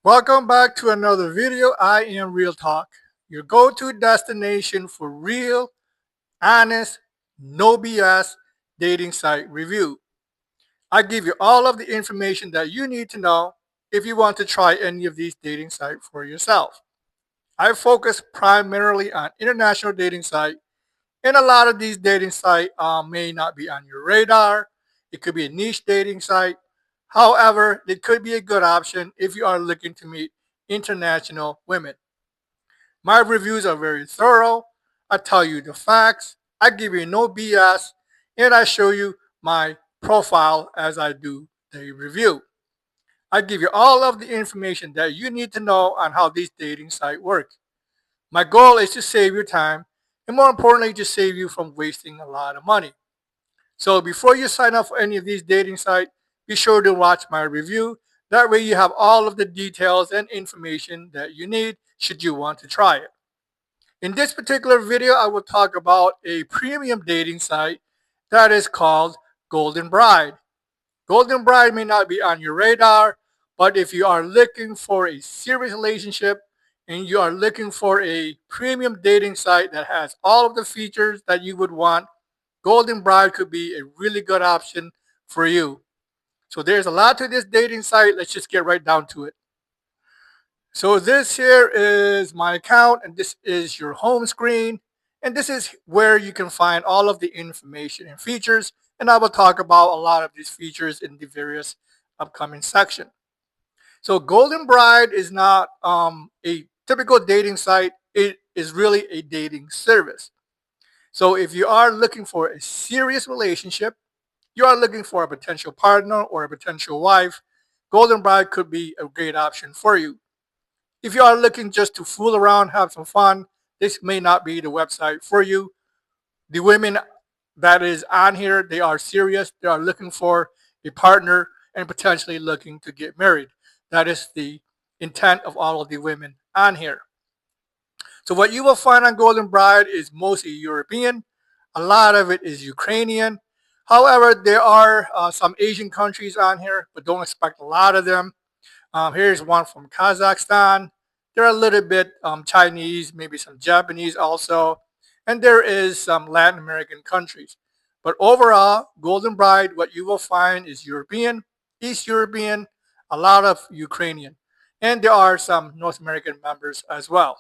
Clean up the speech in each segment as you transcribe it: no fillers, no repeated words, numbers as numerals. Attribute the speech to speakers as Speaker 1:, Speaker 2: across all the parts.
Speaker 1: Welcome back to another video. I am Real Talk, your go-to destination for real, honest, no BS dating site review. I give you all of the information that you need to know if you want to try any of these dating sites for yourself. I focus primarily on international dating sites, and a lot of these dating sites may not be on your radar. It could be a niche dating site. However, it could be a good option if you are looking to meet international women. My reviews are very thorough. I tell you the facts. I give you no BS, and I show you my profile as I do the review. I give you all of the information that you need to know on how these dating sites work. My goal is to save your time, and more importantly, to save you from wasting a lot of money. So before you sign up for any of these dating sites, be sure to watch my review. That way you have all of the details and information that you need should you want to try it. In this particular video, I will talk about a premium dating site that is called Golden Bride. Golden Bride may not be on your radar, but if you are looking for a serious relationship and you are looking for a premium dating site that has all of the features that you would want, Golden Bride could be a really good option for you. So there's a lot to this dating site. Let's just get right down to it. So this here is my account, and this is your home screen. And this is where you can find all of the information and features. And I will talk about a lot of these features in the various upcoming section. So Golden Bride is not a typical dating site. It is really a dating service. So if you are looking for a serious relationship, you are looking for a potential partner or a potential wife, Golden Bride could be a great option for you. If you are looking just to fool around, have some fun, this may not be the website for you. The women that is on here, they are serious. They are looking for a partner and potentially looking to get married. That is the intent of all of the women on here. So what you will find on Golden Bride is mostly European. A lot of it is Ukrainian. However, there are some Asian countries on here, but don't expect a lot of them. Here's one from Kazakhstan. They're a little bit Chinese, maybe some Japanese also. And there is some Latin American countries. But overall, Golden Bride, what you will find is European, East European, a lot of Ukrainian. And there are some North American members as well.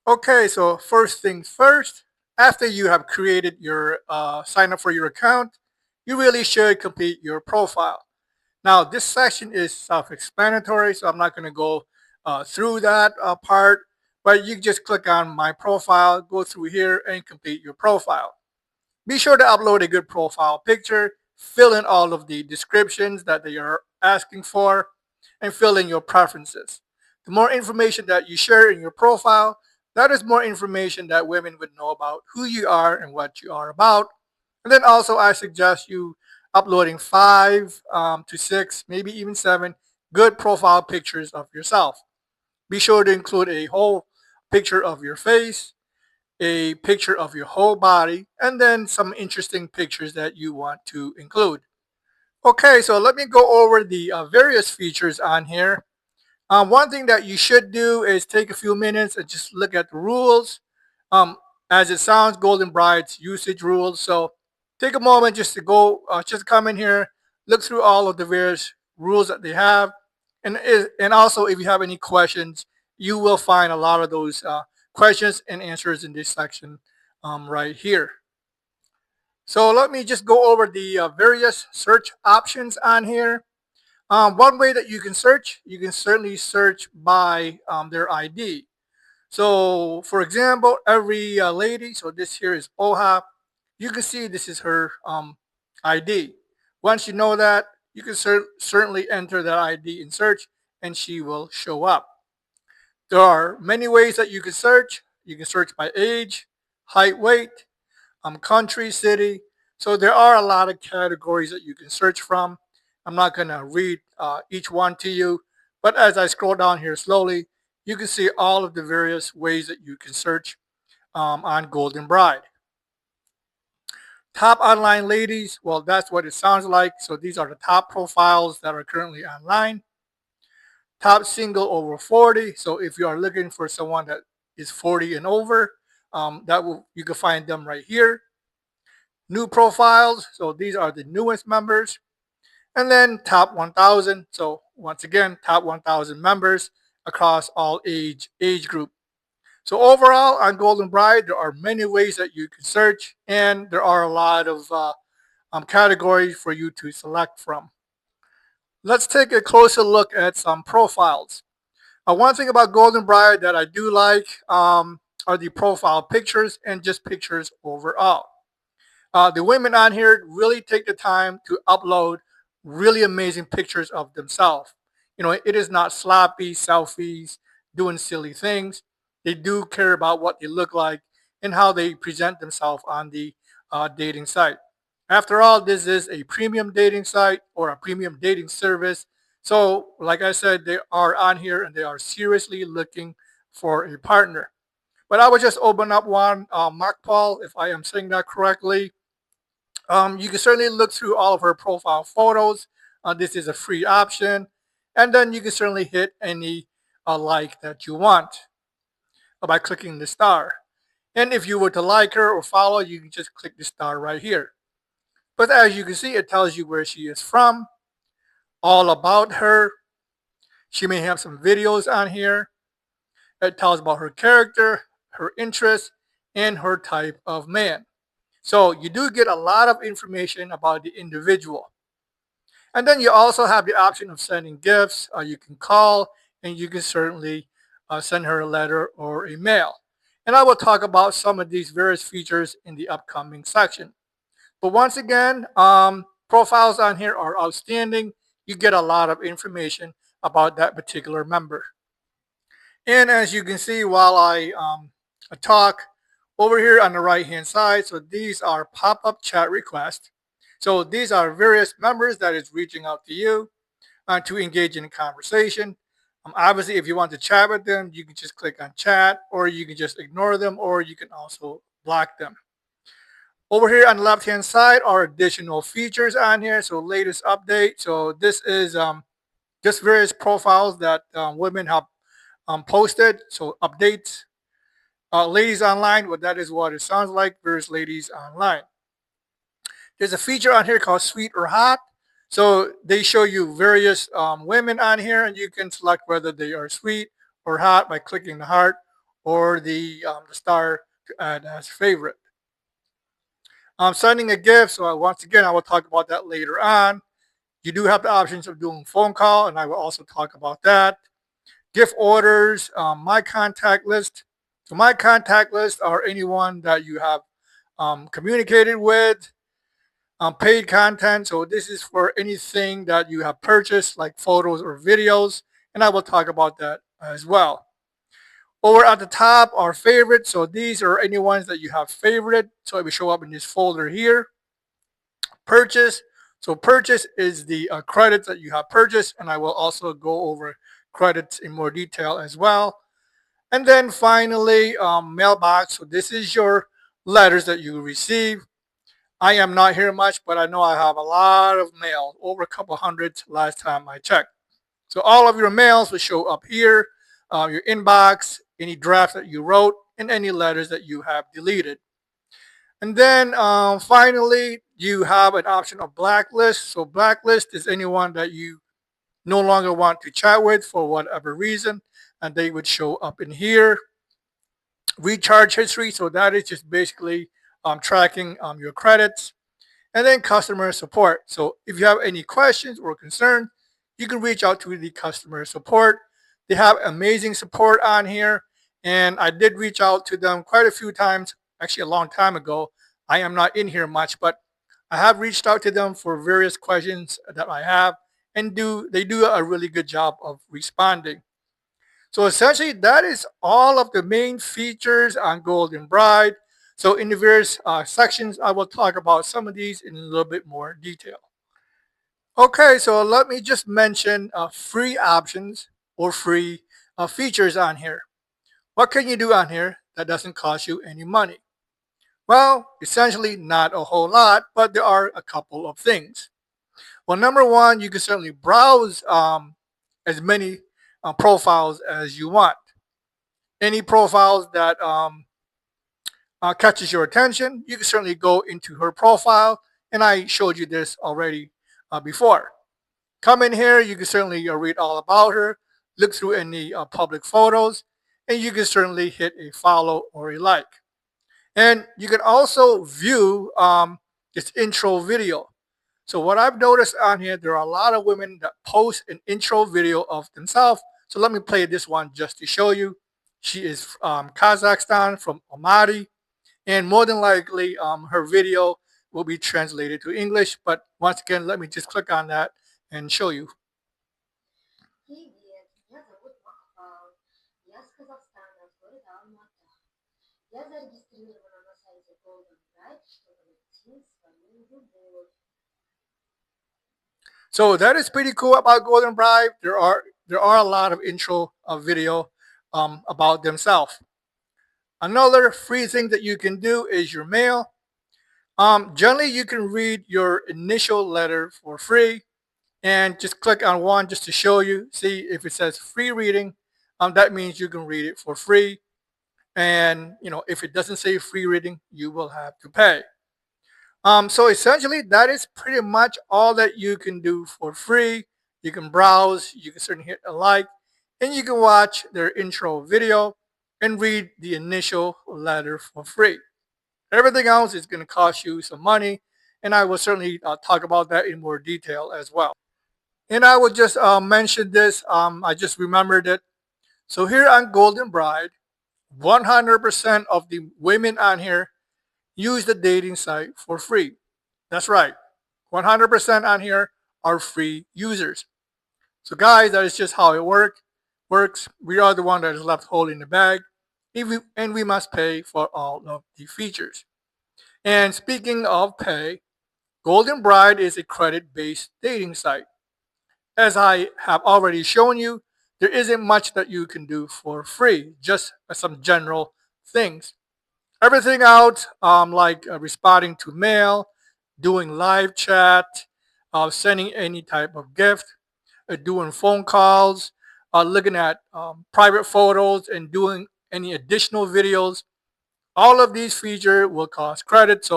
Speaker 1: Okay, so first things first, after you have created your sign up for your account, you really should complete your profile. Now, this section is self-explanatory, so I'm not going to go through that part, but you just click on my profile, go through here, and complete your profile. Be sure to upload a good profile picture, fill in all of the descriptions that they are asking for, and fill in your preferences. The more information that you share in your profile, that is more information that women would know about who you are and what you are about. And then also I suggest you uploading 5 to 6, maybe even 7 good profile pictures of yourself. Be sure to include a whole picture of your face, a picture of your whole body, and then some interesting pictures that you want to include. Okay, so let me go over the various features on here. One thing that you should do is take a few minutes and just look at the rules. As it sounds, Golden Bride's usage rules. So take a moment just to go, just come in here, look through all of the various rules that they have. And also, if you have any questions, you will find a lot of those questions and answers in this section right here. So let me just go over the various search options on here. One way that you can certainly search by their ID. So, for example, every lady, so this here is Oha, you can see this is her ID. Once you know that, you can certainly enter that ID in search and she will show up. There are many ways that you can search. You can search by age, height, weight, country, city. So there are a lot of categories that you can search from. I'm not going to read each one to you, but as I scroll down here slowly, you can see all of the various ways that you can search on Golden Bride. Top online ladies, well, that's what it sounds like. So these are the top profiles that are currently online. top single over 40. So if you are looking for someone that is 40 and over, you can find them right here. New profiles, so these are the newest members. And then top 1,000. So once again, top 1,000 members across all age group. So overall, on Golden Bride, there are many ways that you can search, and there are a lot of categories for you to select from. Let's take a closer look at some profiles. One thing about Golden Bride that I do like are the profile pictures and just pictures overall. The women on here really take the time to upload really amazing pictures of themselves. You know, it is not sloppy selfies doing silly things. They do care about what they look like and how they present themselves on the dating site. After all, this is a premium dating site or a premium dating service. So, like I said, they are on here and they are seriously looking for a partner. But I would just open up one, Mark Paul, if I am saying that correctly. You can certainly look through all of her profile photos. This is a free option. And then you can certainly hit any like that you want by clicking the star. And if you were to like her or follow, you can just click the star right here. But as you can see, it tells you where she is from, all about her. She may have some videos on here. It tells about her character, her interests, and her type of man. So you do get a lot of information about the individual. And then you also have the option of sending gifts. You can call, and you can certainly send her a letter or a mail. And I will talk about some of these various features in the upcoming section. But once again, profiles on here are outstanding. You get a lot of information about that particular member. And as you can see while I talk, over here on the right hand side, so these are pop-up chat requests. So these are various members that is reaching out to you to engage in a conversation. Obviously, if you want to chat with them, you can just click on chat, or you can just ignore them, or you can also block them. Over here on the left hand side are additional features on here. So latest update. So this is just various profiles that women have posted. So updates. Ladies online, well, that is what it sounds like. Various ladies online. There's a feature on here called Sweet or Hot. So they show you various women on here, and you can select whether they are sweet or hot by clicking the heart or the star to add as favorite. Sending a gift. So once again, I will talk about that later on. You do have the options of doing phone call, and I will also talk about that. Gift orders, my contact list. So my contact list are anyone that you have communicated with, paid content. So this is for anything that you have purchased, like photos or videos, and I will talk about that as well. Over at the top are favorites. So these are any ones that you have favorited. So it will show up in this folder here. Purchase. So purchase is the credits that you have purchased, and I will also go over credits in more detail as well. And then finally, mailbox. So this is your letters that you receive. I am not here much, but I know I have a lot of mail, over a couple hundreds last time I checked. So all of your mails will show up here, your inbox, any drafts that you wrote, and any letters that you have deleted. And then finally, you have an option of blacklist. So blacklist is anyone that you no longer want to chat with for whatever reason, and they would show up in here. Recharge history, so that is just basically tracking your credits. And then customer support. So if you have any questions or concerns, you can reach out to the customer support. They have amazing support on here, and I did reach out to them quite a few times, actually a long time ago. I am not in here much, but I have reached out to them for various questions that I have, and they do a really good job of responding. So essentially, that is all of the main features on Golden Bride. So in the various sections, I will talk about some of these in a little bit more detail. Okay, so let me just mention free options or free features on here. What can you do on here that doesn't cost you any money? Well, essentially not a whole lot, but there are a couple of things. Well, number one, you can certainly browse as many profiles as you want. Any profiles that catches your attention, you can certainly go into her profile, and I showed you this already before. Come in here, you can certainly read all about her, look through any public photos, and you can certainly hit a follow or a like. And you can also view this intro video. So what I've noticed on here, there are a lot of women that post an intro video of themselves. So let me play this one just to show you. She is Kazakhstan, from Almaty, and more than likely her video will be translated to English. But once again, let me just click on that and show you.
Speaker 2: Привет, меня зовут Махпал. Я с Казахстана, с города Алмата. Я зарегистрирована на сайте Goldenbride, чтобы найти свою любовь.
Speaker 1: So that is pretty cool about Golden Bride. There are a lot of intro video about themselves. Another free thing that you can do is your mail. Generally, you can read your initial letter for free, and just click on one just to show you. See if it says free reading. That means you can read it for free. And if it doesn't say free reading, you will have to pay. So essentially, that is pretty much all that you can do for free. You can browse, you can certainly hit a like, and you can watch their intro video and read the initial letter for free. Everything else is going to cost you some money, and I will certainly talk about that in more detail as well. And I will just mention this. I just remembered it. So here on Golden Bride, 100% of the women on here use the dating site for free. That's right. 100% on here are free users. So guys, that is just how it works. We are the one that is left holding the bag, and we must pay for all of the features. And speaking of pay, Golden Bride is a credit-based dating site. As I have already shown you, there isn't much that you can do for free, just some general things. Everything else, like responding to mail, doing live chat, sending any type of gift, doing phone calls, looking at private photos, and doing any additional videos. All of these features will cost credit. So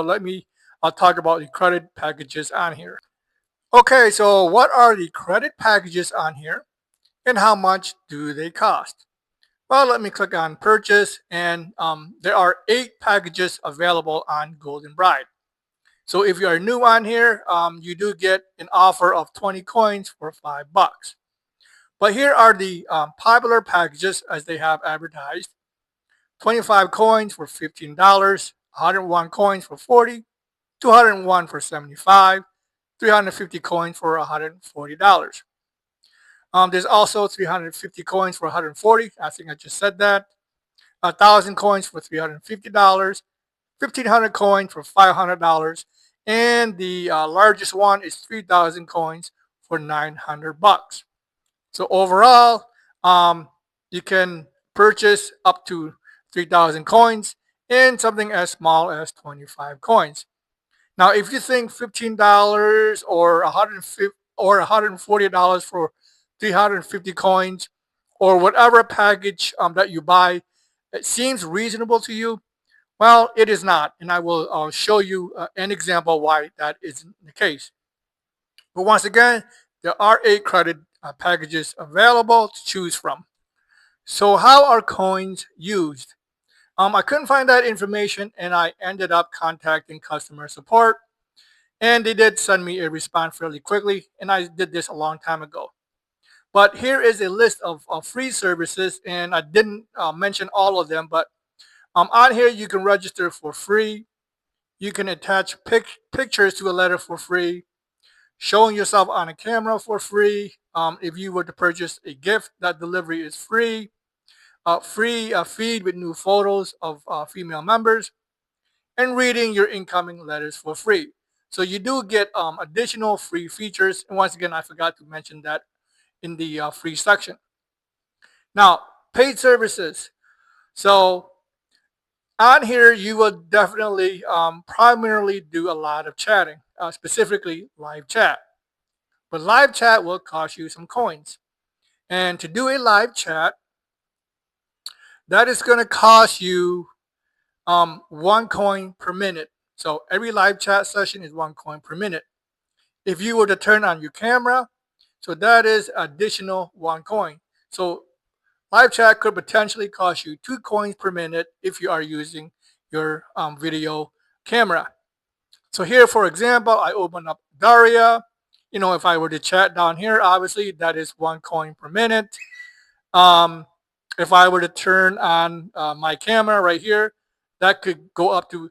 Speaker 1: I'll talk about the credit packages on here. Okay, so what are the credit packages on here, and how much do they cost? Well, let me click on purchase, and there are 8 packages available on Golden Bride. So if you are new on here, you do get an offer of 20 coins for $5. But here are the popular packages as they have advertised. 25 coins for $15, 101 coins for 40, 201 for 75, 350 coins for $140. There's also 350 coins for 140. I think I just said that. 1,000 coins for $350. 1,500 coins for $500. And the largest one is 3,000 coins for $900. So overall, you can purchase up to 3,000 coins in something as small as 25 coins. Now, if you think $15 or $140 for 350 coins, or whatever package that you buy, it seems reasonable to you, well, it is not, and I will show you an example why that isn't the case. But once again, there are 8 credit packages available to choose from. So how are coins used? I couldn't find that information, and I ended up contacting customer support, and they did send me a response fairly quickly, and I did this a long time ago. But here is a list of free services, and I didn't mention all of them, but on here you can register for free. You can attach pictures to a letter for free, showing yourself on a camera for free. If you were to purchase a gift, that delivery is free. Free feed with new photos of female members, and reading your incoming letters for free. So you do get additional free features. And once again, I forgot to mention that in the free section. Now, paid services. So on here, you will definitely primarily do a lot of chatting, specifically live chat. But live chat will cost you some coins. And to do a live chat, that is going to cost you 1 coin per minute. So every live chat session is 1 coin per minute. If you were to turn on your camera, so that is additional 1 coin. So live chat could potentially cost you 2 coins per minute if you are using your video camera. So here, for example, I open up Daria. If I were to chat down here, obviously that is 1 coin per minute. Um, if I were to turn on my camera right here, that could go up to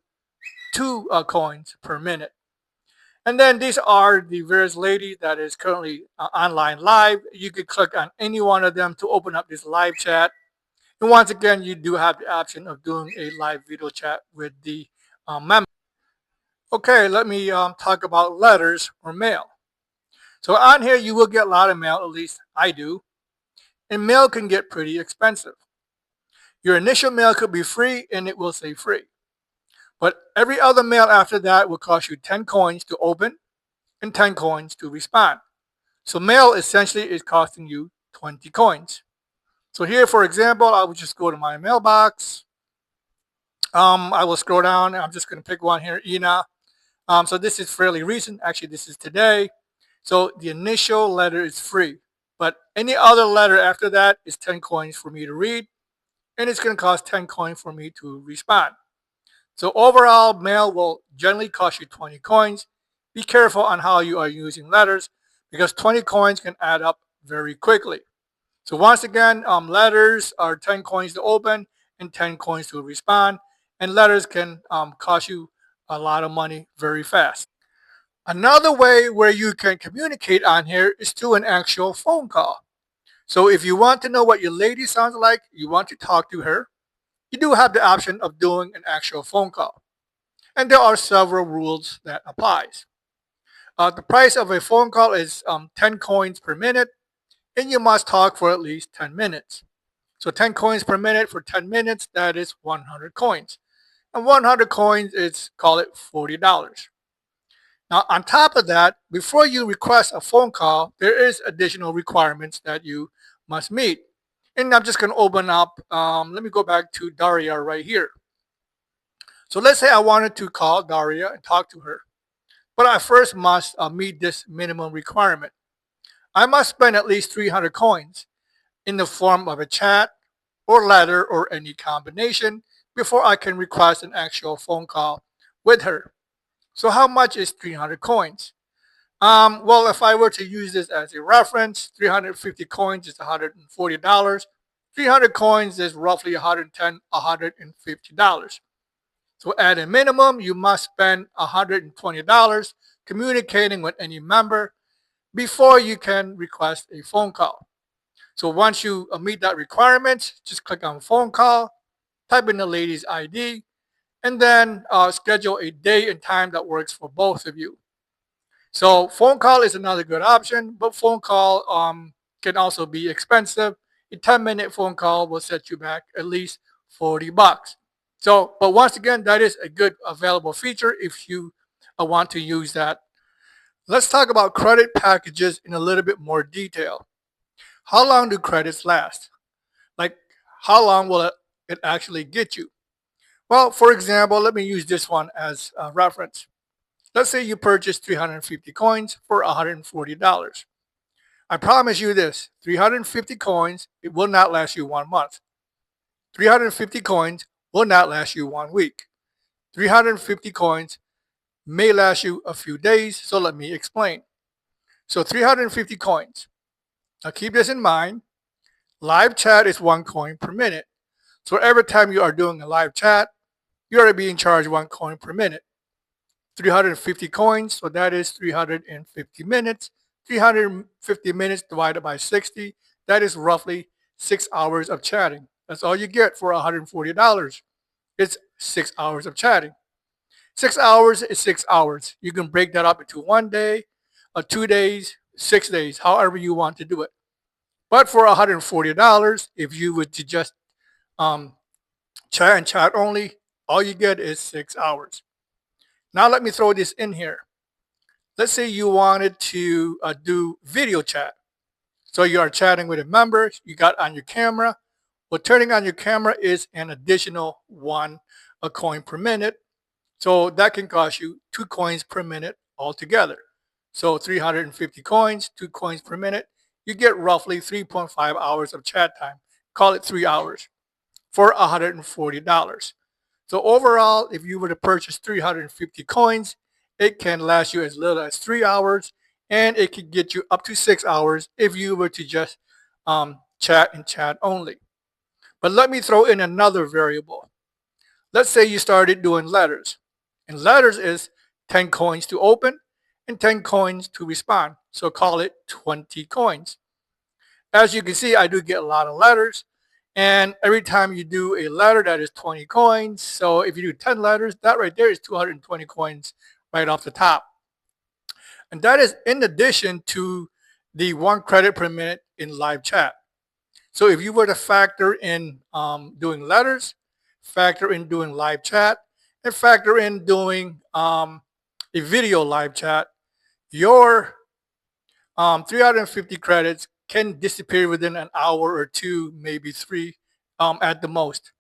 Speaker 1: 2 coins per minute. And then these are the various ladies that is currently online live. You could click on any one of them to open up this live chat. And once again, you do have the option of doing a live video chat with the member. Okay, let me talk about letters or mail. So on here, you will get a lot of mail, at least I do. And mail can get pretty expensive. Your initial mail could be free and it will say free. But every other mail after that will cost you 10 coins to open and 10 coins to respond. So mail essentially is costing you 20 coins. So here, for example, I would just go to my mailbox. I will scroll down. I'm just going to pick one here, Ina. So this is fairly recent. Actually, this is today. So the initial letter is free. But any other letter after that is 10 coins for me to read. And it's going to cost 10 coins for me to respond. So overall, mail will generally cost you 20 coins. Be careful on how you are using letters because 20 coins can add up very quickly. So once again, letters are 10 coins to open and 10 coins to respond. And letters can cost you a lot of money very fast. Another way where you can communicate on here is through an actual phone call. So if you want to know what your lady sounds like, you want to talk to her, you do have the option of doing an actual phone call. And there are several rules that applies. The price of a phone call is 10 coins per minute, and you must talk for at least 10 minutes. So 10 coins per minute for 10 minutes, that is 100 coins. And 100 coins is, call it $40. Now, on top of that, before you request a phone call, there is additional requirements that you must meet. And I'm just going to open up, let me go back to Daria right here. So let's say I wanted to call Daria and talk to her. But I first must meet this minimum requirement. I must spend at least 300 coins in the form of a chat or letter or any combination before I can request an actual phone call with her. So how much is 300 coins? Well, if I were to use this as a reference, 350 coins is $140. 300 coins is roughly 110, $150. So at a minimum, you must spend $120 communicating with any member before you can request a phone call. So once you meet that requirement, just click on phone call, type in the lady's ID, and then schedule a day and time that works for both of you. So phone call is another good option, but phone call can also be expensive. A 10-minute phone call will set you back at least $40. So, but once again, that is a good available feature if you want to use that. Let's talk about credit packages in a little bit more detail. How long do credits last? Like, how long will it actually get you? Well, for example, let me use this one as a reference. Let's say you purchase 350 coins for $140. I promise you this, 350 coins, it will not last you 1 month. 350 coins will not last you 1 week. 350 coins may last you a few days, so let me explain. So 350 coins. Now keep this in mind. Live chat is 1 coin per minute. So every time you are doing a live chat, you are being charged 1 coin per minute. 350 coins, so that is 350 minutes. 350 minutes divided by 60, that is roughly 6 hours of chatting. That's all you get for $140. It's 6 hours of chatting. 6 hours is 6 hours. You can break that up into 1 day, 2 days, 6 days, however you want to do it. But for $140, if you would to just chat and chat only, all you get is 6 hours. Now let me throw this in here. Let's say you wanted to do video chat. So you are chatting with a member, you got on your camera. Well, turning on your camera is an additional one a coin per minute. So that can cost you 2 coins per minute altogether. So 350 coins, 2 coins per minute. You get roughly 3.5 hours of chat time. Call it 3 hours for $140. So overall, if you were to purchase 350 coins, it can last you as little as 3 hours, and it can get you up to 6 hours if you were to just chat and chat only. But let me throw in another variable. Let's say you started doing letters, and letters is 10 coins to open and 10 coins to respond. So call it 20 coins. As you can see, I do get a lot of letters. And every time you do a letter, that is 20 coins. So if you do 10 letters, that right there is 220 coins right off the top. And that is in addition to the 1 credit per minute in live chat. So if you were to factor in doing letters, factor in doing live chat, and factor in doing a video live chat, your 350 credits can disappear within an hour or two, maybe three at the most.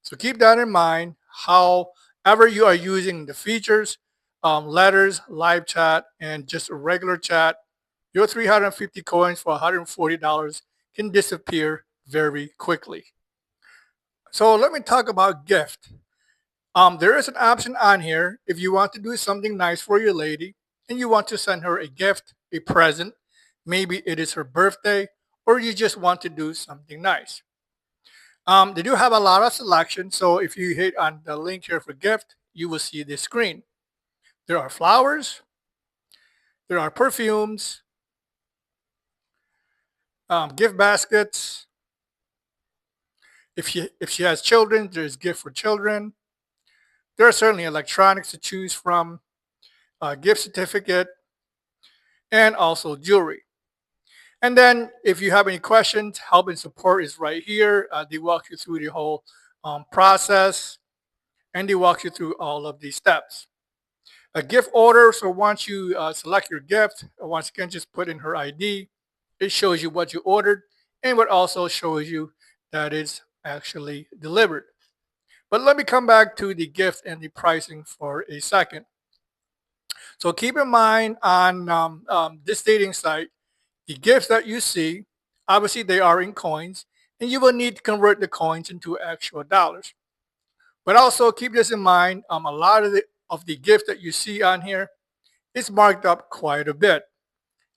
Speaker 1: So keep that in mind. However you are using the features, letters, live chat, and just a regular chat, your 350 coins for $140 can disappear very quickly. So let me talk about gift. There is an option on here if you want to do something nice for your lady and you want to send her a gift, a present. Maybe it is her birthday, or you just want to do something nice. They do have a lot of selection, so if you hit on the link here for gift, you will see this screen. There are flowers, there are perfumes, gift baskets. If she has children, there's gift for children. There are certainly electronics to choose from, a gift certificate, and also jewelry. And then if you have any questions, help and support is right here. They walk you through the whole process, and they walk you through all of these steps. A gift order, so once you select your gift, once again, just put in her ID. It shows you what you ordered, and what also shows you that it's actually delivered. But let me come back to the gift and the pricing for a second. So keep in mind on this dating site, the gifts that you see, obviously they are in coins, and you will need to convert the coins into actual dollars. But also keep this in mind, a lot of the gifts that you see on here is marked up quite a bit.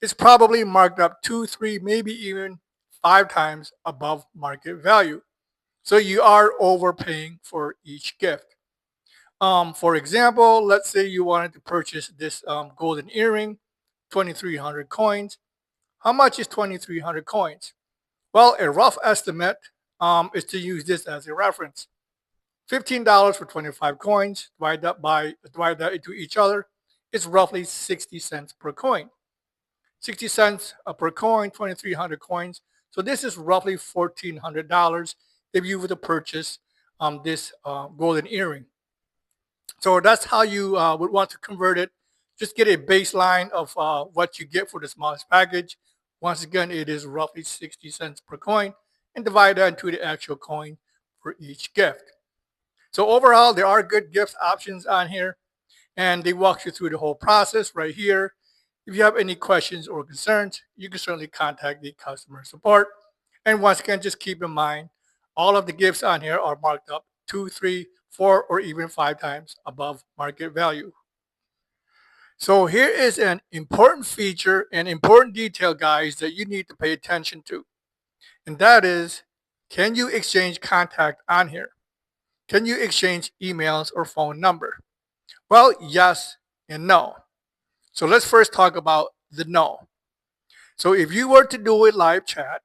Speaker 1: It's probably marked up 2, 3, maybe even 5 times above market value. So you are overpaying for each gift. For example, let's say you wanted to purchase this golden earring, 2,300 coins. How much is 2,300 coins? Well, a rough estimate is to use this as a reference. $15 for 25 coins, divide that into each other, it's roughly 60 cents per coin. 60 cents per coin, 2,300 coins. So this is roughly $1,400 if you were to purchase this golden earring. So that's how you would want to convert it. Just get a baseline of what you get for the smallest package. Once again, it is roughly 60 cents per coin, and divide that into the actual coin for each gift. So overall, there are good gift options on here, and they walk you through the whole process right here. If you have any questions or concerns, you can certainly contact the customer support. And once again, just keep in mind, all of the gifts on here are marked up 2, 3, 4, or even 5 times above market value. So here is an important feature and important detail, guys, that you need to pay attention to. And that is, can you exchange contact on here? Can you exchange emails or phone number? Well, yes and no. So let's first talk about the no. So if you were to do a live chat,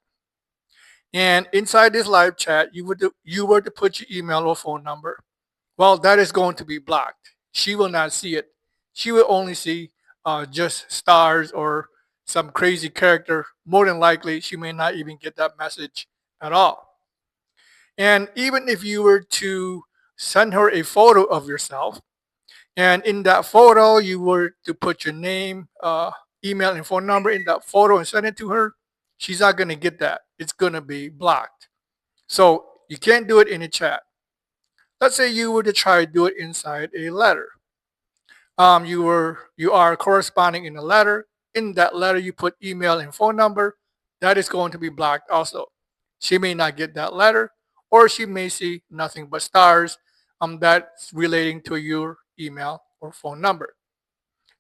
Speaker 1: and inside this live chat, you were to put your email or phone number, well, that is going to be blocked. She will not see it. She will only see just stars or some crazy character. More than likely, she may not even get that message at all. And even if you were to send her a photo of yourself, and in that photo, you were to put your name, email, and phone number in that photo and send it to her, she's not going to get that. It's going to be blocked. So you can't do it in a chat. Let's say you were to try to do it inside a letter. You are corresponding in a letter. In that letter, you put email and phone number. That is going to be blocked also. She may not get that letter, or she may see nothing but stars that's relating to your email or phone number.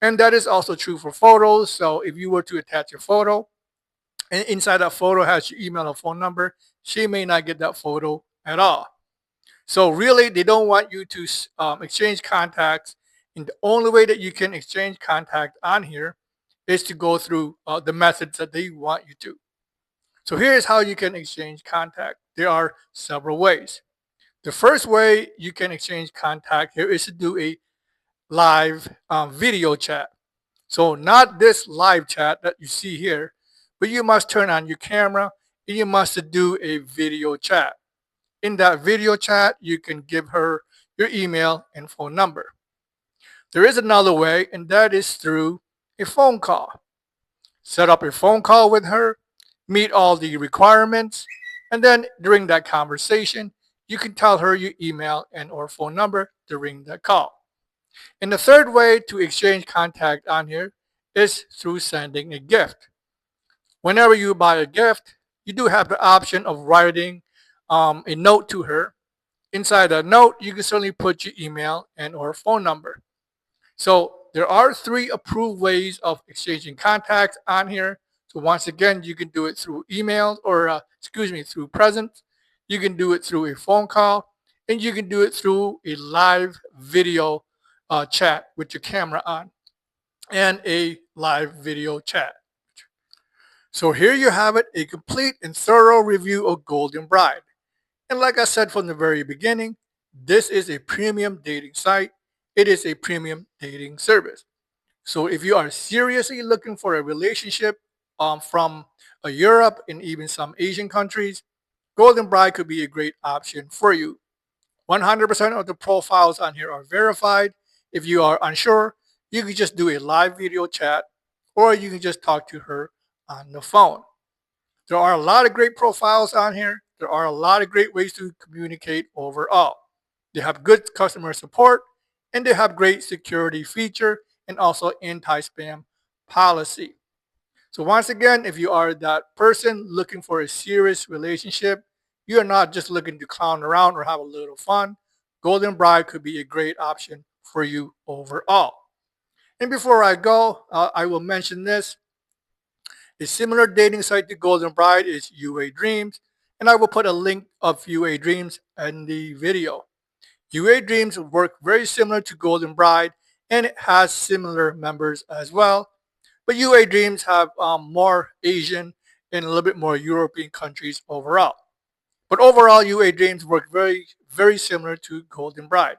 Speaker 1: And that is also true for photos. So if you were to attach a photo, and inside that photo has your email or phone number, she may not get that photo at all. So really, they don't want you to exchange contacts. And the only way that you can exchange contact on here is to go through the methods that they want you to. So here's how you can exchange contact. There are several ways. The first way you can exchange contact here is to do a live video chat. So not this live chat that you see here, but you must turn on your camera and you must do a video chat. In that video chat, you can give her your email and phone number. There is another way, and that is through a phone call. Set up a phone call with her, meet all the requirements, and then during that conversation, you can tell her your email and or phone number during that call. And the third way to exchange contact on here is through sending a gift. Whenever you buy a gift, you do have the option of writing a note to her. Inside that note, you can certainly put your email and or phone number. So there are 3 approved ways of exchanging contacts on here. So once again, you can do it through email or through presents. You can do it through a phone call, and you can do it through a live video chat with your camera on and a live video chat. So here you have it, a complete and thorough review of Golden Bride. And like I said from the very beginning, this is a premium dating site. It is a premium dating service. So if you are seriously looking for a relationship from Europe and even some Asian countries, Golden Bride could be a great option for you. 100% of the profiles on here are verified. If you are unsure, you can just do a live video chat or you can just talk to her on the phone. There are a lot of great profiles on here. There are a lot of great ways to communicate overall. They have good customer support and they have great security feature and also anti-spam policy. So once again, if you are that person looking for a serious relationship, you are not just looking to clown around or have a little fun, Golden Bride could be a great option for you overall. And before I go, I will mention this. A similar dating site to Golden Bride is UA Dreams, and I will put a link of UA Dreams in the video. UA Dreams work very similar to Golden Bride, and it has similar members as well. But UA Dreams have more Asian and a little bit more European countries overall. But overall, UA Dreams work very, very similar to Golden Bride.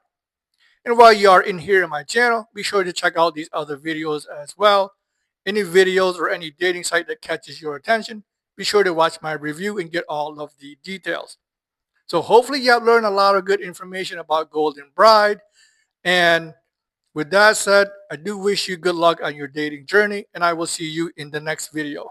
Speaker 1: And while you are in here in my channel, be sure to check out these other videos as well. Any videos or any dating site that catches your attention, be sure to watch my review and get all of the details. So hopefully you have learned a lot of good information about Golden Bride. And with that said, I do wish you good luck on your dating journey, and I will see you in the next video.